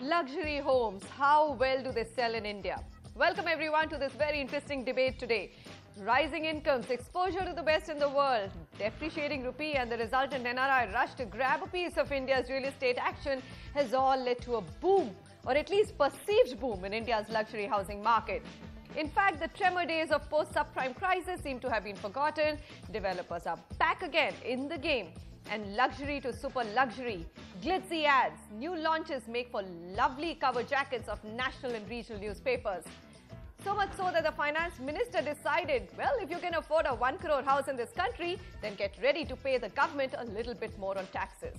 Luxury homes, how well do they sell in India? Welcome everyone to this very interesting debate today. Rising incomes, exposure to the best in the world, depreciating rupee and the resultant NRI rush to grab a piece of India's real estate action has all led to a boom, or at least perceived boom, in India's luxury housing market. In fact, the tremor days of post-subprime crisis seem to have been forgotten. Developers are back again in the game. And luxury to super luxury, glitzy ads, new launches make for lovely cover jackets of national and regional newspapers. So much so that the finance minister decided, well, if you can afford a 1 crore house in this country, then get ready to pay the government a little bit more on taxes.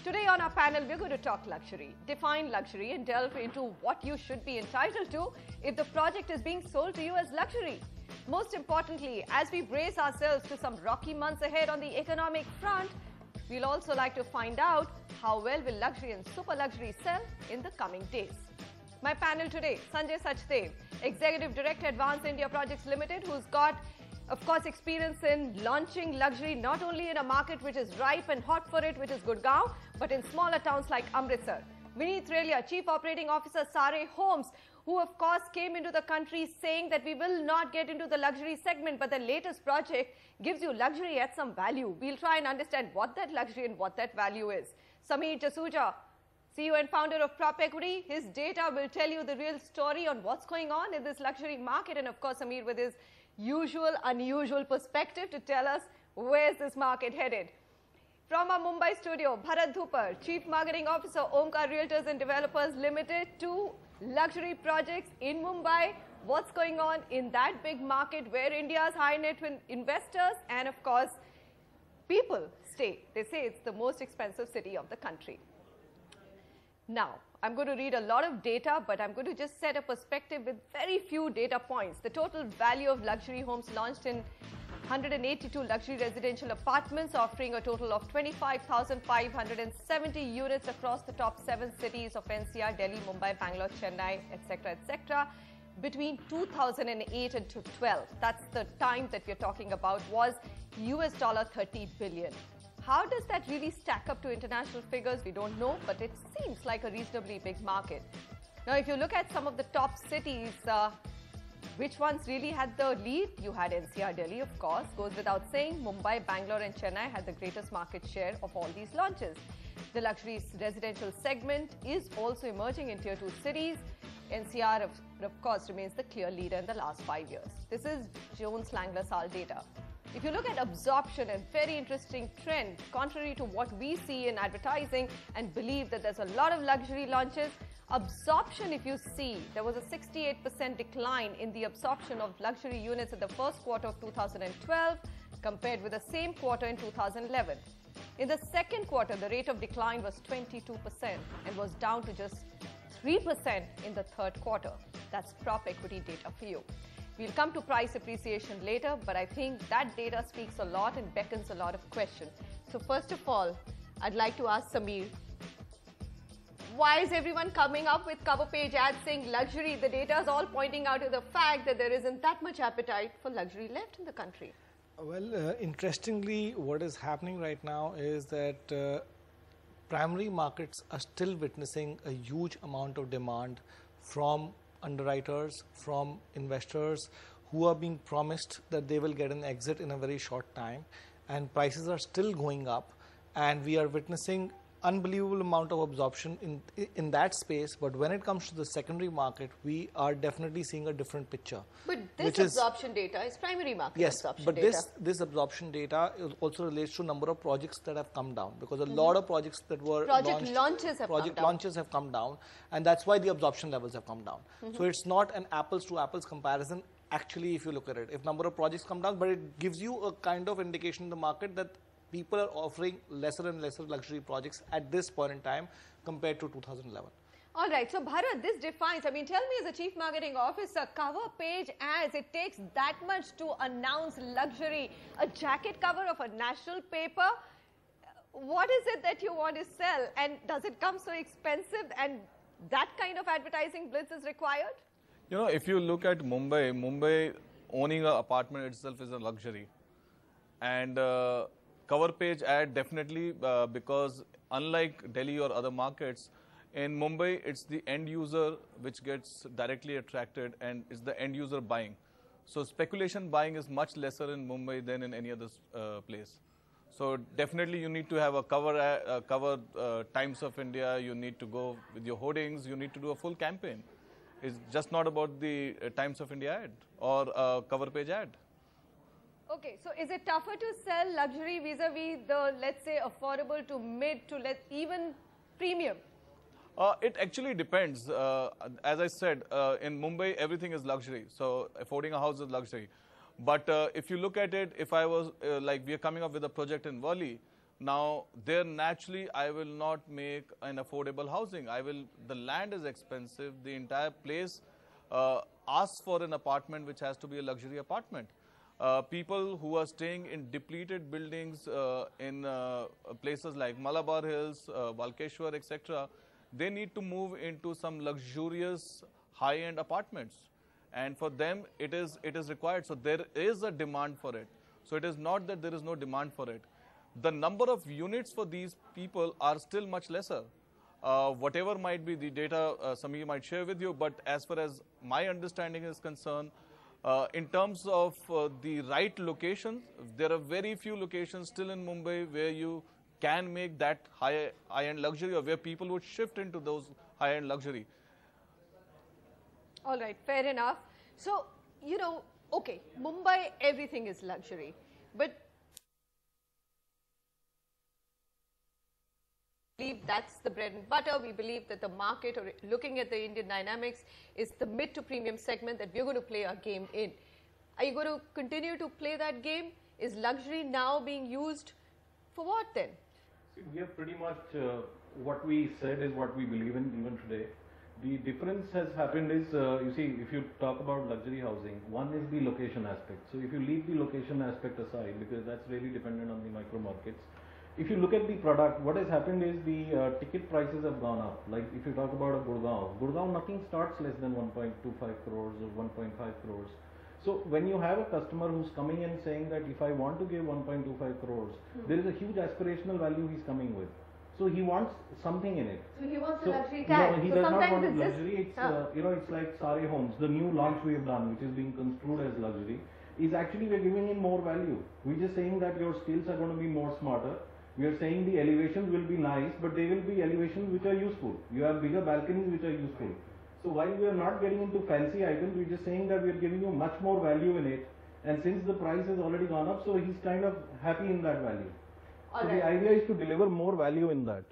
Today on our panel, we're going to talk luxury, define luxury and delve into what you should be entitled to if the project is being sold to you as luxury. Most importantly, as we brace ourselves to some rocky months ahead on the economic front, we'll also like to find out how well will luxury and super luxury sell in the coming days. My panel today, Sanjay Sachdev, Executive Director, Advance India Projects Limited, who's got, of course, experience in launching luxury not only in a market which is ripe and hot for it, which is Gurgaon, but in smaller towns like Amritsar. Vineet Relia, Chief Operating Officer, Sare Homes, who of course came into the country saying that we will not get into the luxury segment, but the latest project gives you luxury at some value. We'll try and understand what that luxury and what that value is. Sameer Jasuja, CEO and founder of Prop Equity, his data will tell you the real story on what's going on in this luxury market, and of course Sameer with his usual, unusual perspective to tell us where's this market headed. From our Mumbai studio, Bharat Dhupar, Chief Marketing Officer, Omkar Realtors and Developers Limited, two luxury projects in Mumbai. What's going on in that big market where India's high net worth investors and of course people stay. They say it's the most expensive city of the country. Now, I'm going to read a lot of data, but I'm going to just set a perspective with very few data points. The total value of luxury homes launched in 182 luxury residential apartments, offering a total of 25,570 units across the top 7 cities of NCR, Delhi, Mumbai, Bangalore, Chennai, etc., between 2008 and 2012. That's the time that we're talking about, was US $30 billion. How does that really stack up to international figures? We don't know, but it seems like a reasonably big market. Now, if you look at some of the top cities, which ones really had the lead? You had NCR, Delhi, of course. Goes without saying, Mumbai, Bangalore and Chennai had the greatest market share of all these launches. The luxury residential segment is also emerging in Tier 2 cities. NCR, of course, remains the clear leader in the last 5 years. This is Jones Lang LaSalle data. If you look at absorption, a very interesting trend, contrary to what we see in advertising and believe that there's a lot of luxury launches, absorption, if you see, there was a 68% decline in the absorption of luxury units in the first quarter of 2012 compared with the same quarter in 2011. In the second quarter, the rate of decline was 22% and was down to just 3% in the third quarter. That's Prop Equity data for you. We'll come to price appreciation later, but I think that data speaks a lot and beckons a lot of questions. So first of all, I'd like to ask Sameer, why is everyone coming up with cover page ads saying luxury? The data is all pointing out to the fact that there isn't that much appetite for luxury left in the country. Well, interestingly, what is happening right now is that primary markets are still witnessing a huge amount of demand from underwriters, from investors who are being promised that they will get an exit in a very short time, and prices are still going up, and we are witnessing unbelievable amount of absorption in that space. But when it comes to the secondary market, we are definitely seeing a different picture. But this absorption data is primary market absorption data. Yes, but this absorption data also relates to number of projects that have come down, because a lot of projects that were launches have come down, and that's why the absorption levels have come down. So it's not an apples to apples comparison actually if you look at it. If number of projects come down, but it gives you a kind of indication in the market that people are offering lesser and lesser luxury projects at this point in time compared to 2011. All right, so Bharat, this defines, tell me as a Chief Marketing Officer, cover page ads, it takes that much to announce luxury. A jacket cover of a national paper, what is it that you want to sell, and does it come so expensive, and that kind of advertising blitz is required? You know, if you look at Mumbai owning an apartment itself is a luxury. And cover page ad definitely because unlike Delhi or other markets, In Mumbai, it's the end user which gets directly attracted and is the end user buying. So speculation buying is much lesser in Mumbai than in any other place. So definitely you need to have a cover Times of India, you need to go with your hoardings, you need to do a full campaign. It's just not about the Times of India ad or a cover page ad. Okay, so is it tougher to sell luxury vis-a-vis the, let's say, affordable to mid to even premium? It actually depends. As I said, in Mumbai, everything is luxury. So affording a house is luxury. But if you look at it, if I was like we are coming up with a project in Worli, now there naturally I will not make an affordable housing. The land is expensive. The entire place asks for an apartment which has to be a luxury apartment. People who are staying in depleted buildings in places like Malabar Hills, Valkeshwar, etc., they need to move into some luxurious high-end apartments. And for them, it is required. So there is a demand for it. So it is not that there is no demand for it. The number of units for these people are still much lesser. Whatever might be the data Sameer might share with you, but as far as my understanding is concerned, in terms of the right locations, there are very few locations still in Mumbai where you can make that high-end luxury or where people would shift into those high-end luxury. All right, fair enough. So, you know, okay, Mumbai, everything is luxury. But we believe that's the bread and butter. We believe that the market, or looking at the Indian dynamics, is the mid to premium segment that we're going to play our game in. Are you going to continue to play that game? Is luxury now being used for what then? See, we have pretty much what we said is what we believe in even today. The difference has happened is, you see, if you talk about luxury housing, one is the location aspect. So if you leave the location aspect aside, because that's really dependent on the micro markets, if you look at the product, what has happened is the ticket prices have gone up. Like if you talk about a Gurgaon nothing starts less than 1.25 crores or 1.5 crores. So when you have a customer who's coming and saying that if I want to give 1.25 crores, there is a huge aspirational value he's coming with. So he wants something in it. So he wants a luxury tag. No, he so does not want it's luxury. It's it's like Sare Homes, the new launch we have done, which is being construed as luxury, is actually we're giving him more value. We're just saying that your skills are going to be more smarter. We are saying the elevations will be nice, but they will be elevations which are useful. You have bigger balconies which are useful. So while we are not getting into fancy items, we're just saying that we are giving you much more value in it. And since the price has already gone up, so he's kind of happy in that value. So the idea is to deliver more value in that.